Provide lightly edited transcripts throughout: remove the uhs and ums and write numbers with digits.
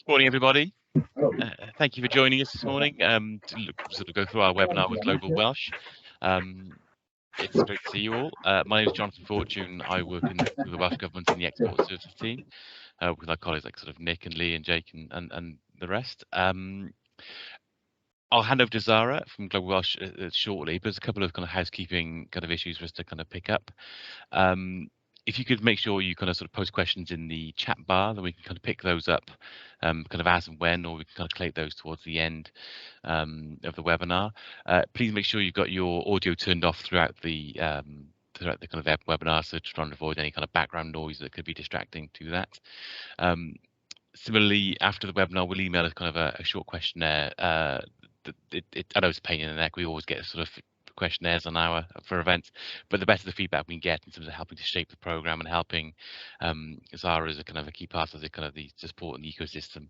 Morning, everybody. Thank you for joining us this morning to sort of go through our webinar with Global Welsh. It's great to see you all. My name is Jonathan Fortune. I work with the Welsh Government in the Export Services team with our colleagues like sort of Nick and Lee and Jake and the rest. I'll hand over to Zara from Global Welsh shortly, but there's a couple of kind of housekeeping kind of issues for us to kind of pick up. If you could make sure you kind of sort of post questions in the chat bar, then we can kind of pick those up kind of as and when, or we can kind of collate those towards the end of the webinar. Please make sure you've got your audio turned off throughout the kind of webinar, so to try and avoid any kind of background noise that could be distracting to that. Similarly, after the webinar, we'll email a kind of a short questionnaire. I know it's a pain in the neck. We always get sort of questionnaires on our for events, but the better the feedback we can get in terms of helping to shape the program and helping Zara as a kind of a key part of the kind of the support and the ecosystem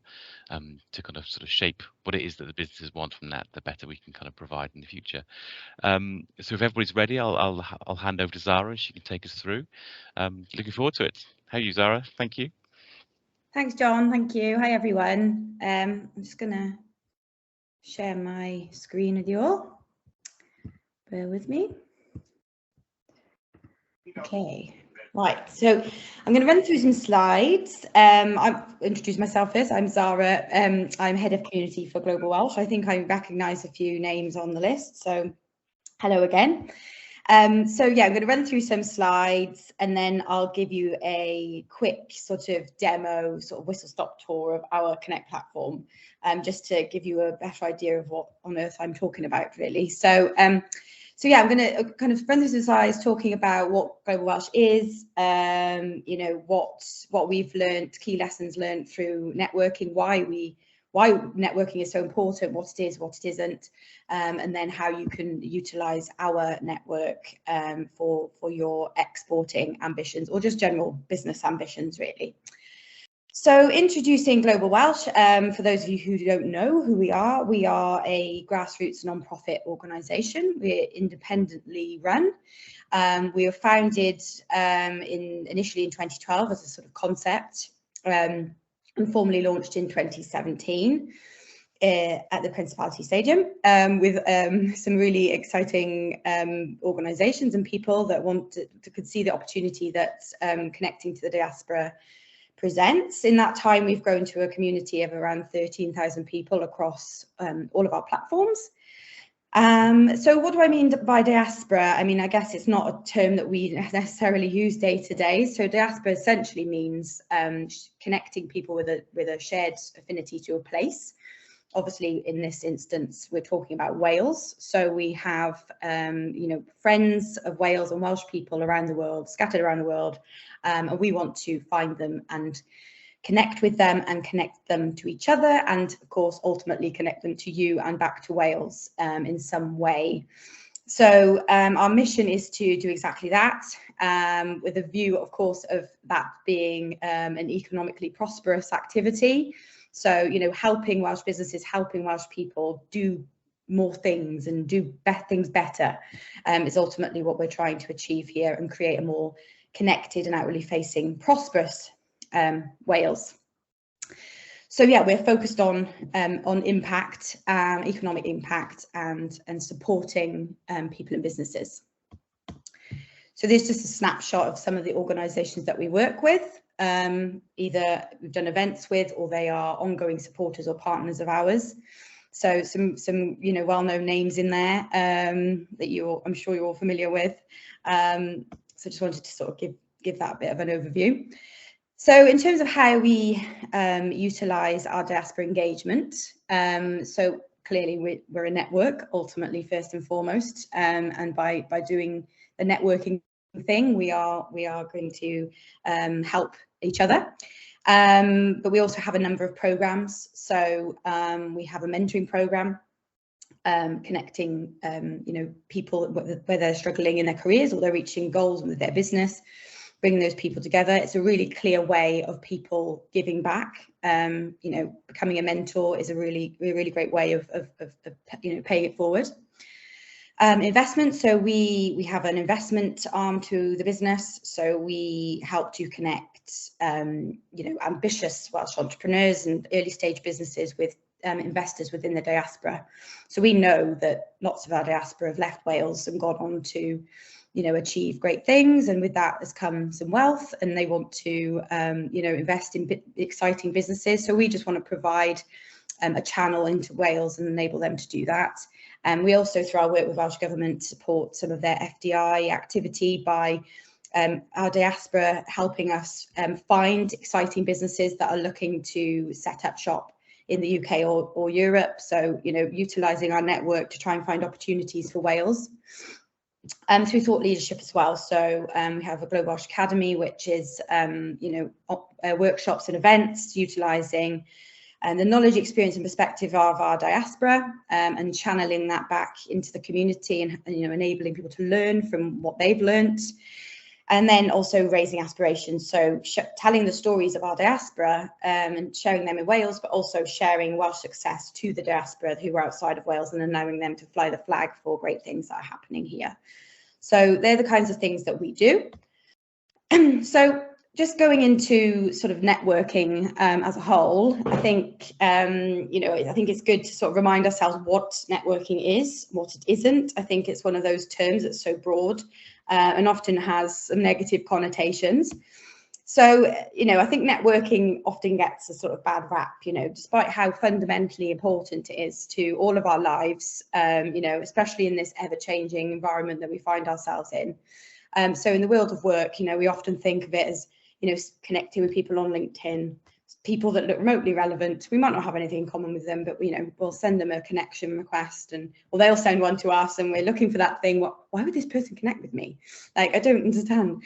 to kind of sort of shape what it is that the businesses want from that, the better we can kind of provide in the future. So if everybody's ready, I'll hand over to Zara and she can take us through. Looking forward to it. How are you, Zara? Thank you. Thanks, John. Thank you. Hi, everyone. I'm just going to share my screen with you all. Bear with me. Okay, right. So I'm going to run through some slides. I'll introduce myself first. I'm Zara. I'm Head of Community for Global Welsh. I think I recognise a few names on the list. So hello again. So yeah, I'm going to run through some slides and then I'll give you a quick sort of demo, sort of whistle-stop tour of our Connect platform, just to give you a better idea of what on earth I'm talking about, really. So yeah, I'm going to kind of run through some slides talking about what Global Welsh is, you know, what we've learned, key lessons learned through networking, why networking is so important, what it is, what it isn't, and then how you can utilise our network for your exporting ambitions or just general business ambitions, really. So introducing Global Welsh, for those of you who don't know who we are a grassroots non-profit organisation. We're independently run. We were founded initially in 2012 as a sort of concept and formally launched in 2017 at the Principality Stadium with some really exciting organisations and people that could see the opportunity that connecting to the diaspora presents. In that time, we've grown to a community of around 13,000 people across all of our platforms. So what do I mean by diaspora? I mean, I guess it's not a term that we necessarily use day to day. So diaspora essentially means connecting people with a shared affinity to a place. Obviously, in this instance, we're talking about Wales. So we have, you know, friends of Wales and Welsh people around the world, scattered around the world, and we want to find them and connect with them and connect them to each other, and of course, ultimately connect them to you and back to Wales in some way. So our mission is to do exactly that, with a view, of course, of that being an economically prosperous activity. So, you know, helping Welsh businesses, helping Welsh people do more things and do things better is ultimately what we're trying to achieve here and create a more connected and outwardly facing prosperous Wales. So yeah, we're focused on impact, economic impact, and supporting people and businesses. So there's just a snapshot of some of the organisations that we work with. Either we've done events with, or they are ongoing supporters or partners of ours. So some you know, well-known names in there that I'm sure you're all familiar with. So just wanted to sort of give that a bit of an overview. So in terms of how we utilise our diaspora engagement, so clearly we're a network, ultimately first and foremost, and by doing the networking thing, we are going to help each other. But we also have a number of programs. So we have a mentoring program connecting you know, people where they're struggling in their careers or they're reaching goals with their business, bringing those people together. It's a really clear way of people giving back. You know, becoming a mentor is a really great way of you know, paying it forward. Investment, so we have an investment arm to the business, so we help to connect ambitious Welsh entrepreneurs and early stage businesses with investors within the diaspora. So we know that lots of our diaspora have left Wales and gone on to achieve great things, and with that has come some wealth, and they want to invest in exciting businesses. So we just want to provide a channel into Wales and enable them to do that. And we also, through our work with Welsh Government, support some of their FDI activity by our diaspora helping us find exciting businesses that are looking to set up shop in the UK or Europe. So, utilising our network to try and find opportunities for Wales. Through thought leadership as well. So we have a Global Welsh Academy, which is, workshops and events utilising the knowledge, experience and perspective of our diaspora, and channeling that back into the community and enabling people to learn from what they've learnt. And then also raising aspirations, so telling the stories of our diaspora and sharing them in Wales, but also sharing Welsh success to the diaspora who are outside of Wales and allowing them to fly the flag for great things that are happening here. So they're the kinds of things that we do. So just going into sort of networking as a whole, I think, I think it's good to sort of remind ourselves what networking is, what it isn't. I think it's one of those terms that's so broad and often has some negative connotations. So, I think networking often gets a sort of bad rap, despite how fundamentally important it is to all of our lives, especially in this ever-changing environment that we find ourselves in. So in the world of work, we often think of it as, connecting with people on LinkedIn, people that look remotely relevant. We might not have anything in common with them, but we'll send them a connection request, or they'll send one to us, and we're looking for that thing. Why would this person connect with me? Like, I don't understand.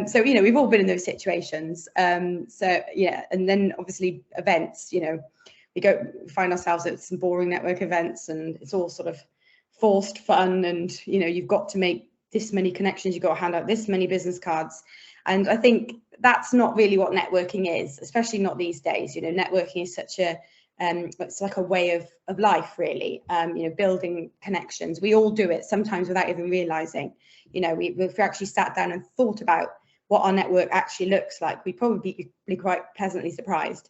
So we've all been in those situations. So yeah, and then obviously events. We find ourselves at some boring network events, and it's all sort of forced fun, and you've got to make this many connections, you've got to hand out this many business cards. And I think that's not really what networking is, especially not these days. Networking is such a, it's like a way of life, really. Building connections. We all do it sometimes without even realizing. If we actually sat down and thought about what our network actually looks like, we'd probably be quite pleasantly surprised.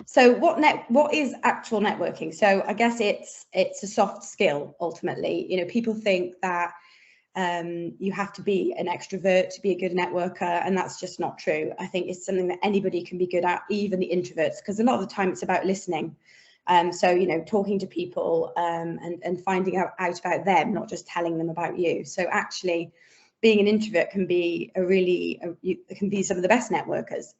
So what is actual networking? So I guess it's a soft skill ultimately. People think that you have to be an extrovert to be a good networker, and that's just not true. I think it's something that anybody can be good at, even the introverts, because a lot of the time it's about listening. So talking to people and finding out about them, not just telling them about you. So actually being an introvert can be can be some of the best networkers.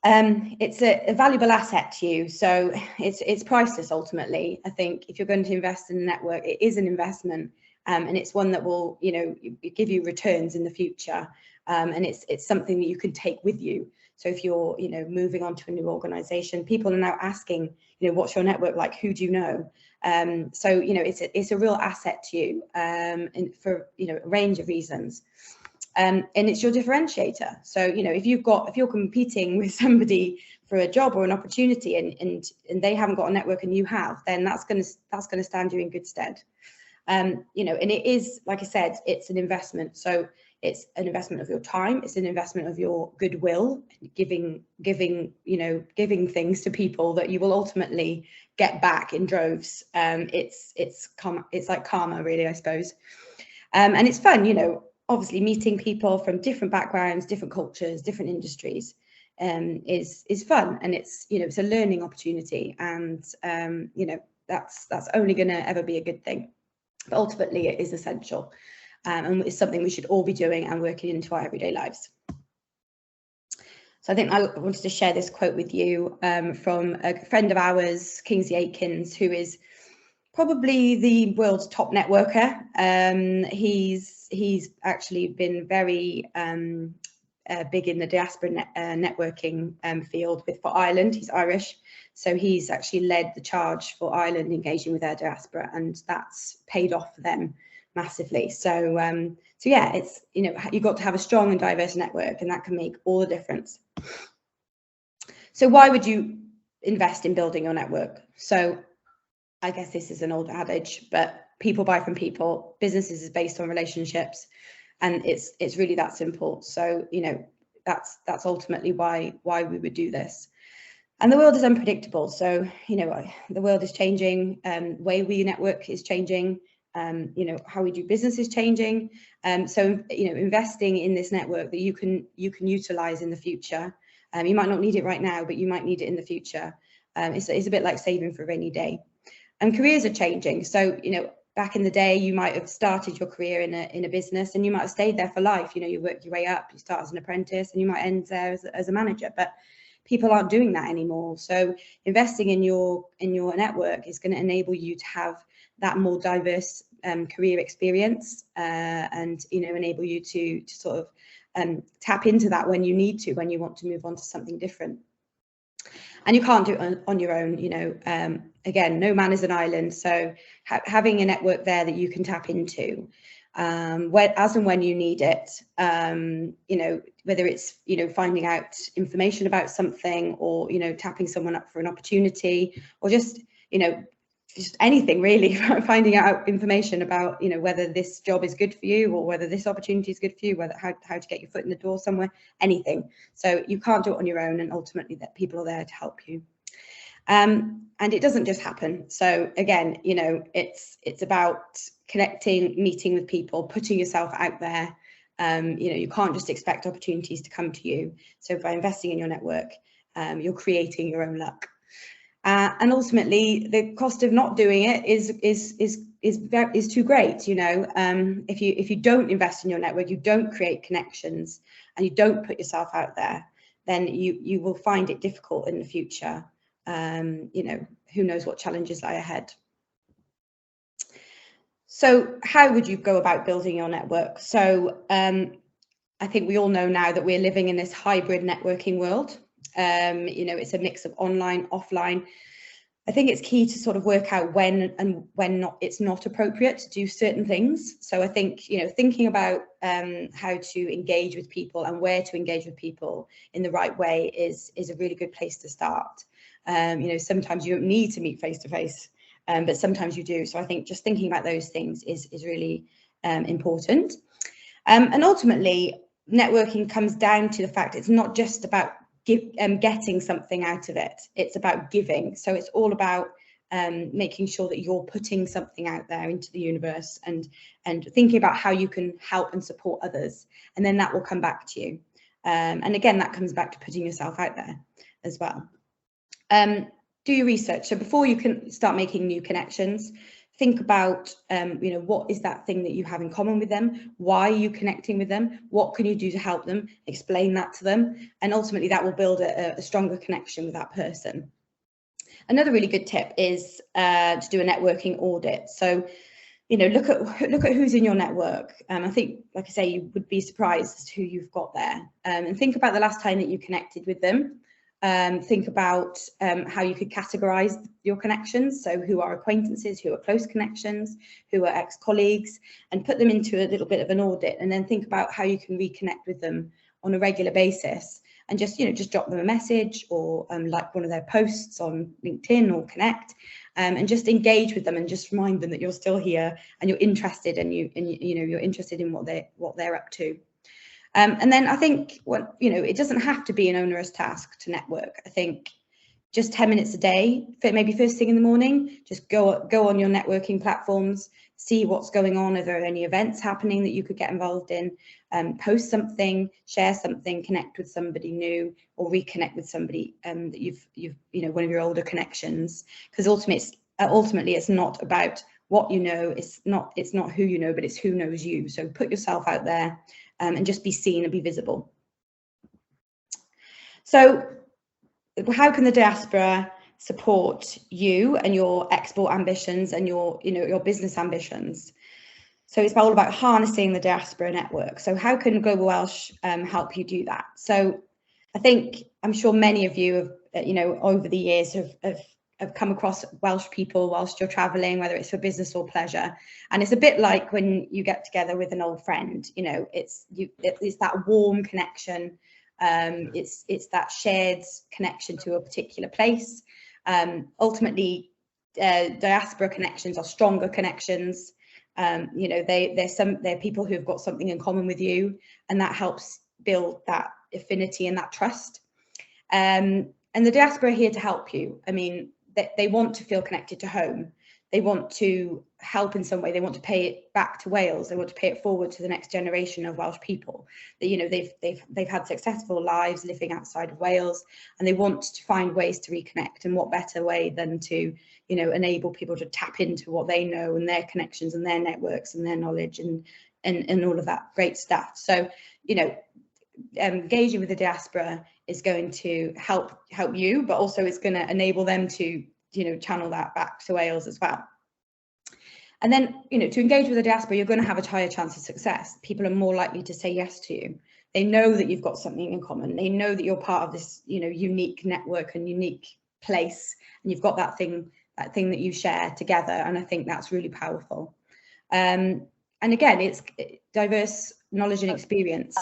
It's a valuable asset to you, so it's priceless ultimately. I think if you're going to invest in a network, it is an investment. And it's one that will, give you returns in the future. And it's something that you can take with you. So if you're, moving on to a new organization, people are now asking, what's your network like? Who do you know? So, it's a real asset to you and for, a range of reasons. And it's your differentiator. So, if you're competing with somebody for a job or an opportunity and they haven't got a network and you have, then that's going to stand you in good stead. And it is, like I said, it's an investment. So it's an investment of your time. It's an investment of your goodwill, giving things to people that you will ultimately get back in droves. It's like karma, really, I suppose. And it's fun, obviously meeting people from different backgrounds, different cultures, different industries is fun. And it's, it's a learning opportunity. And, that's only going to ever be a good thing. But ultimately, it is essential, and it's something we should all be doing and working into our everyday lives. So I think I wanted to share this quote with you from a friend of ours, Kingsley Aikins, who is probably the world's top networker. He's actually been very big in the diaspora networking field for Ireland. He's Irish. So he's actually led the charge for Ireland engaging with their diaspora, and that's paid off for them massively. So, yeah, it's, you've got to have a strong and diverse network, and that can make all the difference. So why would you invest in building your network? So I guess this is an old adage, but people buy from people. Businesses is based on relationships, and it's really that simple. So, you know, that's ultimately why we would do this. And the world is unpredictable. So, you know, the world is changing, the way we network is changing, you know, how we do business is changing. So, you know, investing in this network that you can utilize in the future. You might not need it right now, but you might need it in the future. It's a bit like saving for a rainy day. And careers are changing. So, you know, back in the day, you might have started your career in a business, and you might have stayed there for life. You know, you work your way up, you start as an apprentice, and you might end there as a manager. But people aren't doing that anymore. So investing in your network is going to enable you to have that more diverse career experience, and, you know, enable you to sort of tap into that when you need to, when you want to move on to something different. And you can't do it on your own, you know. Again, no man is an island. So having a network there that you can tap into, as and when you need it, you know, whether it's, you know, finding out information about something, or, you know, tapping someone up for an opportunity, or just, you know, just anything really, finding out information about, you know, whether this job is good for you, or whether this opportunity is good for you, whether how to get your foot in the door somewhere, anything. So you can't do it on your own, and ultimately that people are there to help you. And it doesn't just happen. So again, you know, it's about connecting, meeting with people, putting yourself out there. You know, you can't just expect opportunities to come to you. So by investing in your network, you're creating your own luck. And ultimately, the cost of not doing it is too great. You know, if you don't invest in your network, you don't create connections, and you don't put yourself out there, then you will find it difficult in the future. You know, who knows what challenges lie ahead. So how would you go about building your network? So I think we all know now that we're living in this hybrid networking world. You know, it's a mix of online, offline. I think it's key to sort of work out when it's not appropriate to do certain things. So I think, you know, thinking about how to engage with people and where to engage with people in the right way is a really good place to start. You know, sometimes you don't need to meet face to face, but sometimes you do. So I think just thinking about those things is really important. And ultimately, networking comes down to the fact it's not just about getting something out of it. It's about giving. So it's all about making sure that you're putting something out there into the universe, and thinking about how you can help and support others, and then that will come back to you. And again, that comes back to putting yourself out there as well. Do your research. So before you can start making new connections, think about, you know, what is that thing that you have in common with them? Why are you connecting with them? What can you do to help them? Explain that to them. And ultimately that will build a stronger connection with that person. Another really good tip is to do a networking audit. So, you know, look at who's in your network. I think, like I say, you would be surprised as to who you've got there. And think about the last time that you connected with them. Think about how you could categorize your connections. So who are acquaintances, who are close connections, who are ex-colleagues, and put them into a little bit of an audit, and then think about how you can reconnect with them on a regular basis, and just, you know, just drop them a message, or like one of their posts on LinkedIn or Connect, and just engage with them, and just remind them that you're still here and you're interested, and you know, you're interested in what they're up to. And then I think, you know, it doesn't have to be an onerous task to network. I think just 10 minutes a day, maybe first thing in the morning, just go on your networking platforms, see what's going on. Are there any events happening that you could get involved in? Post something, share something, connect with somebody new, or reconnect with somebody that you've you know, one of your older connections. Because ultimately it's not about what you know, it's not who you know, but it's who knows you. So put yourself out there, and just be seen and be visible. So how can the diaspora support you and your export ambitions and your business ambitions? So it's all about harnessing the diaspora network. So how can Global Welsh help you do that? So I'm sure many of you have, you know, over the years have come across Welsh people whilst you're traveling, whether it's for business or pleasure. And it's a bit like when you get together with an old friend, you know, it's that warm connection. It's that shared connection to a particular place. Ultimately, diaspora connections are stronger connections. You know, they're people who have got something in common with you, and that helps build that affinity and that trust. And the diaspora are here to help you. I mean, they want to feel connected to home. They want to help in some way. They want to pay it back to Wales. They want to pay it forward to the next generation of Welsh people. That, you know, they've had successful lives living outside of Wales, and they want to find ways to reconnect. And what better way than to, you know, enable people to tap into what they know and their connections and their networks and their knowledge and all of that great stuff. So, you know, engaging with the diaspora is going to help you, but also it's going to enable them to, you know, channel that back to Wales as well. And then, you know, to engage with the diaspora, you're going to have a higher chance of success. People are more likely to say yes to you. They know that you've got something in common. They know that you're part of this, you know, unique network and unique place, and you've got that thing that you share together. And I think that's really powerful. And again, it's diverse knowledge and experience.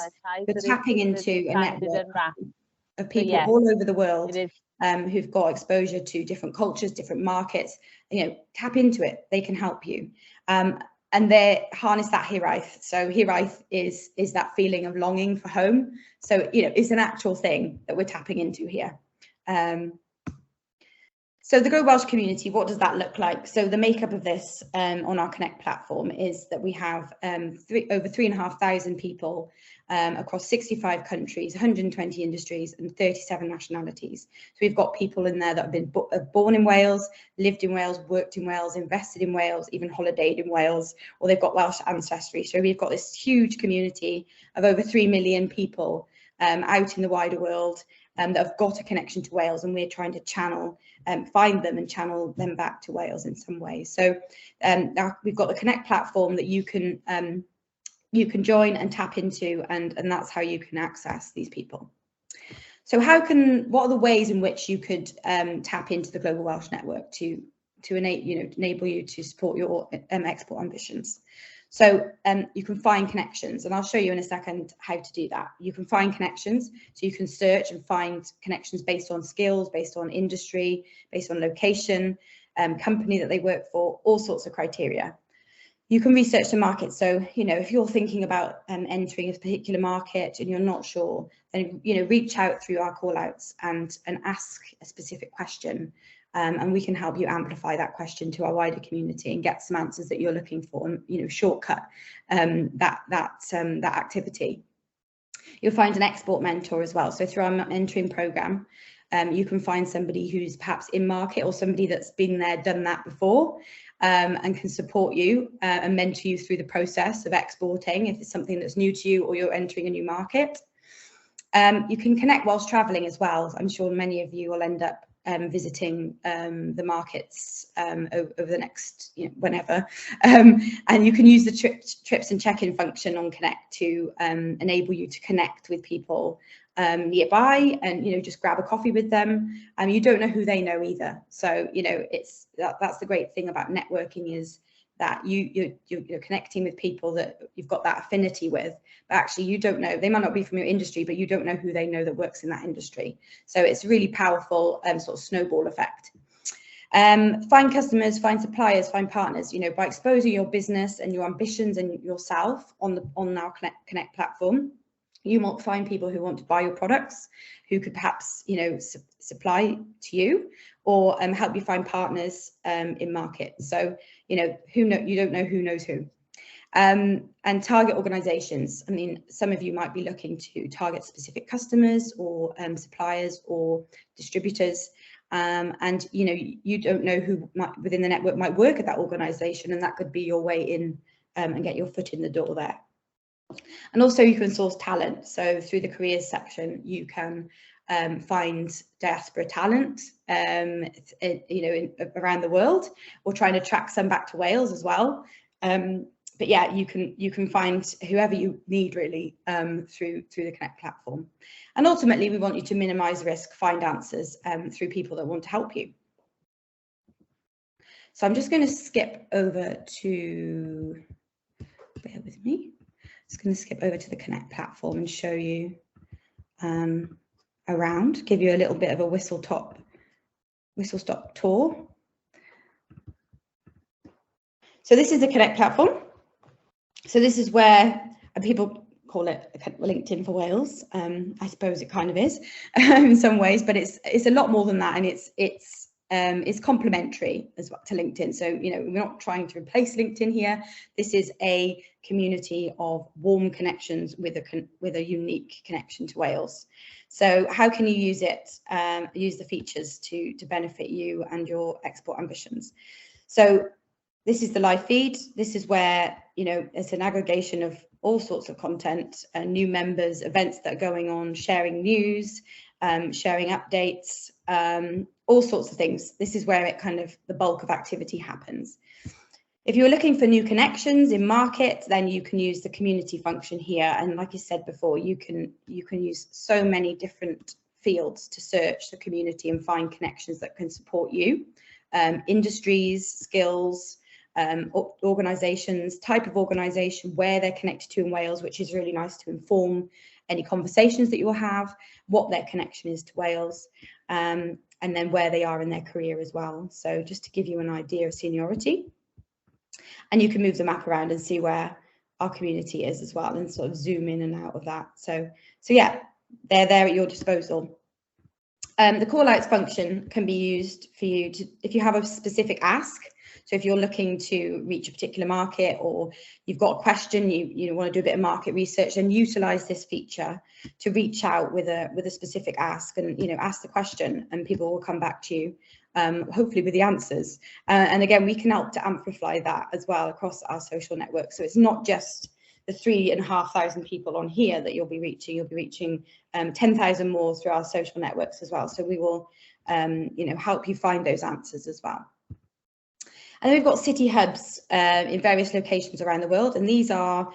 You're tapping into a network of people all over the world who've got exposure to different cultures, different markets. You know, tap into it. They can help you. And they harness that hiraeth. So hiraeth is that feeling of longing for home. So, you know, it's an actual thing that we're tapping into here. So the Global Welsh community, what does that look like? So the makeup of this on our Connect platform is that we have over 3,500 people across 65 countries, 120 industries and 37 nationalities. So we've got people in there that have been born in Wales, lived in Wales, worked in Wales, invested in Wales, even holidayed in Wales, or they've got Welsh ancestry. So we've got this huge community of over 3 million people out in the wider world that have got a connection to Wales, and we're trying to find them and channel them back to Wales in some way. So now we've got the Connect platform that you can join and tap into, and that's how you can access these people. So what are the ways in which you could tap into the Global Welsh Network to enable you to support your export ambitions? So you can find connections, and I'll show you in a second how to do that. You can find connections, so you can search and find connections based on skills, based on industry, based on location, company that they work for, all sorts of criteria. You can research the market. So, you know, if you're thinking about entering a particular market and you're not sure, then, you know, reach out through our call outs and ask a specific question. And we can help you amplify that question to our wider community and get some answers that you're looking for, and, you know, shortcut that activity. You'll find an export mentor as well. So through our mentoring program, you can find somebody who's perhaps in market or somebody that's been there, done that before, and can support you and mentor you through the process of exporting if it's something that's new to you or you're entering a new market. You can connect whilst traveling as well. I'm sure many of you will end up visiting the markets over the next, you know, whenever, and you can use the trips and check-in function on Connect to enable you to connect with people nearby, and, you know, just grab a coffee with them. You don't know who they know either, so, you know, that's the great thing about networking, is that you're connecting with people that you've got that affinity with, but actually you don't know, they might not be from your industry, but you don't know who they know that works in that industry. So it's a really powerful sort of snowball effect. Find customers, find suppliers, find partners. You know, by exposing your business and your ambitions and yourself on our Connect platform, you might find people who want to buy your products, who could perhaps, you know, supply to you, or help you find partners in market. So, you know, you don't know who knows who. And target organizations. I mean, some of you might be looking to target specific customers or suppliers or distributors. And, you know, you don't know who within the network might work at that organization, and that could be your way in and get your foot in the door there. And also you can source talent. So through the careers section, you can find diaspora talent, you know, around the world. We're trying to track some back to Wales as well. But yeah, you can find whoever you need really through the Connect platform. And ultimately, we want you to minimise risk, find answers through people that want to help you. So I'm just going to skip over to, bear with me. Just going to skip over to the Connect platform and show you around, give you a little bit of a whistle stop tour So this is the Connect platform. So this is where people call it LinkedIn for Wales. I suppose it kind of is in some ways, but it's a lot more than that, and it's complementary as well to LinkedIn. So, you know, we're not trying to replace LinkedIn here. This is a community of warm connections with a unique connection to Wales. So how can you use it, use the features to benefit you and your export ambitions? So this is the live feed. This is where, you know, it's an aggregation of all sorts of content, new members, events that are going on, sharing news, sharing updates, all sorts of things. This is where it kind of the bulk of activity happens. If you're looking for new connections in market, then you can use the community function here. And like you said before, you can use so many different fields to search the community and find connections that can support you. Industries, skills, organisations, type of organisation, where they're connected to in Wales, which is really nice to inform any conversations that you'll have, what their connection is to Wales, and then where they are in their career as well. So just to give you an idea of seniority. And you can move the map around and see where our community is as well, and sort of zoom in and out of that. So yeah, they're there at your disposal. The call outs function can be used for you to, if you have a specific ask. So if you're looking to reach a particular market, or you've got a question, you want to do a bit of market research, and utilize this feature to reach out with a specific ask, and, you know, ask the question, and people will come back to you, hopefully with the answers. And again, we can help to amplify that as well across our social network. So it's not just the 3,500 people on here that you'll be reaching 10,000 more through our social networks as well. So we will, you know, help you find those answers as well. And then we've got city hubs in various locations around the world, and these are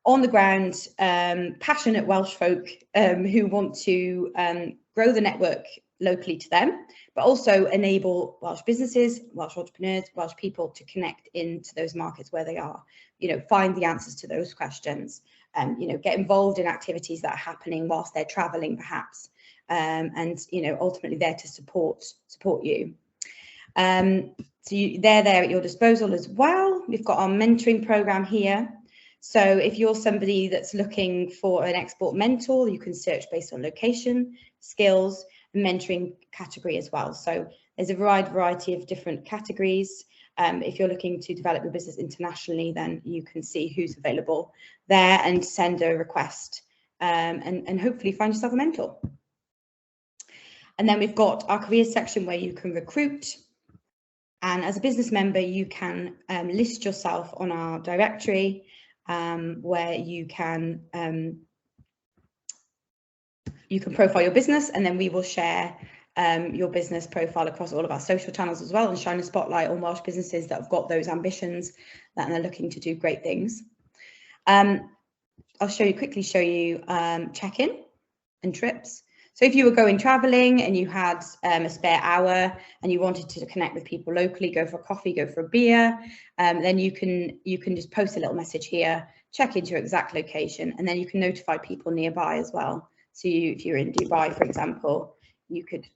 on the ground, passionate Welsh folk who want to grow the network locally to them, but also enable Welsh businesses, Welsh entrepreneurs, Welsh people to connect into those markets where they are, you know, find the answers to those questions, you know, get involved in activities that are happening whilst they're traveling perhaps, and, you know, ultimately there to support you. So they're there at your disposal as well. We've got our mentoring program here. So if you're somebody that's looking for an export mentor, you can search based on location, skills, and mentoring category as well. So there's a wide variety of different categories. If you're looking to develop your business internationally, then you can see who's available there and send a request, and hopefully find yourself a mentor. And then we've got our careers section where you can recruit. And as a business member, you can list yourself on our directory, where you can profile your business, and then we will share your business profile across all of our social channels as well, and shine a spotlight on Welsh businesses that have got those ambitions that are looking to do great things. I'll quickly show you check-in and trips. So if you were going traveling and you had a spare hour and you wanted to connect with people locally, go for a coffee, go for a beer, then you can just post a little message here, check into your exact location, and then you can notify people nearby as well. So if you're in Dubai, for example, you could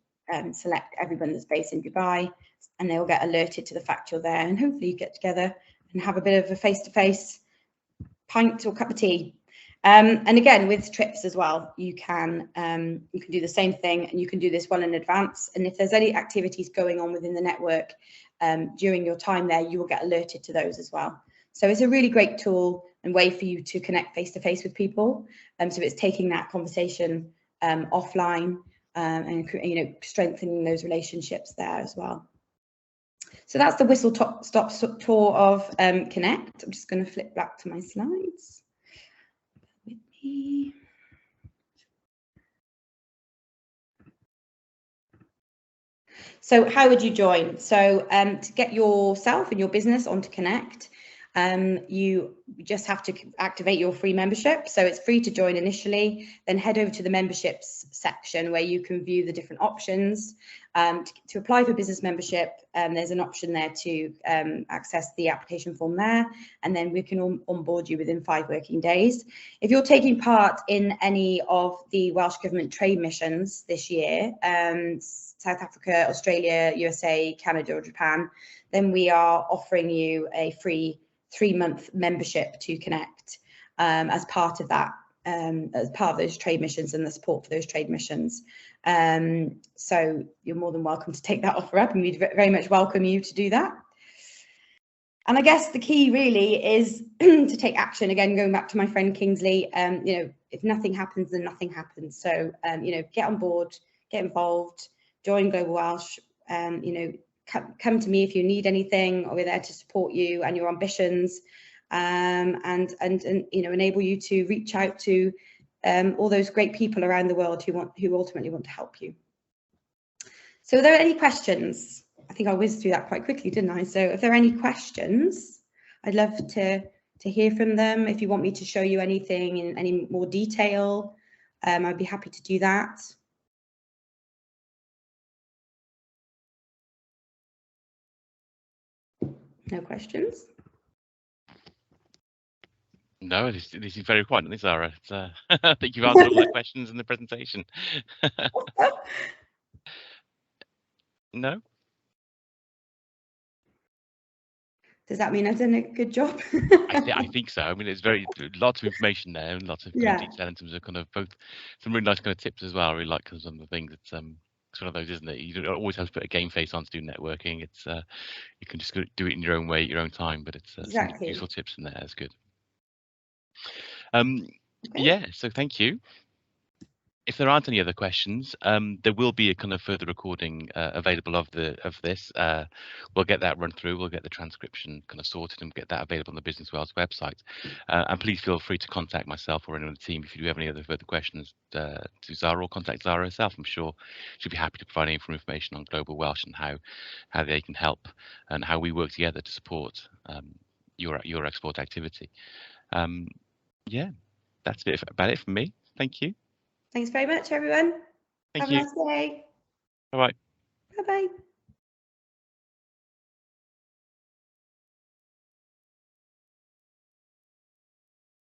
select everyone that's based in Dubai, and they'll get alerted to the fact you're there, and hopefully you get together and have a bit of a face-to-face pint or cup of tea. And again, with trips as well, you can do the same thing, and you can do this well in advance. And if there's any activities going on within the network during your time there, you will get alerted to those as well. So it's a really great tool and way for you to connect face-to-face with people. So it's taking that conversation offline, and, you know, strengthening those relationships there as well. So that's the whistle-stop tour of Connect. I'm just going to flip back to my slides. So how would you join? So to get yourself and your business onto Connect, You just have to activate your free membership. So it's free to join initially, then head over to the memberships section where you can view the different options. To apply for business membership, there's an option there to access the application form there, and then we can onboard you within 5 working days. If you're taking part in any of the Welsh Government trade missions this year, South Africa, Australia, USA, Canada or Japan, then we are offering you a free 3-month membership to Connect as part of that, as part of those trade missions and the support for those trade missions. So you're more than welcome to take that offer up, and we'd very much welcome you to do that. And I guess the key really is to take action. Again, going back to my friend Kingsley, you know, if nothing happens, then nothing happens. So, you know, get on board, get involved, join Global Welsh, you know, come to me if you need anything, or we're there to support you and your ambitions, and you know, enable you to reach out to all those great people around the world who ultimately want to help you. So are there any questions? I think I whizzed through that quite quickly, didn't I? So if there are any questions, I'd love to hear from them. If you want me to show you anything in any more detail, I'd be happy to do that. No questions? No, this is very quiet, isn't it, Zara? I think you've answered all the questions in the presentation. No? Does that mean I've done a good job? I think so. I mean, it's lots of information there, and lots of kind of detail in terms of kind of both some really nice kind of tips as well. I really like some of the things. It's one of those, isn't it? You don't always have to put a game face on to do networking. It's you can just do it in your own way, at your own time. But it's some useful tips in there. It's good. Okay. Yeah. So thank you. If there aren't any other questions, there will be a kind of further recording available of this. We'll get that run through. We'll get the transcription kind of sorted and get that available on the Business Wales website. And please feel free to contact myself or anyone on the team if you do have any other further questions to Zara, or contact Zara herself. I'm sure she'll be happy to provide any information on Global Welsh and how they can help and how we work together to support your export activity. Yeah, that's about it from me. Thank you. Thanks very much, everyone. Thank you. Have a nice day. Bye-bye. Bye-bye.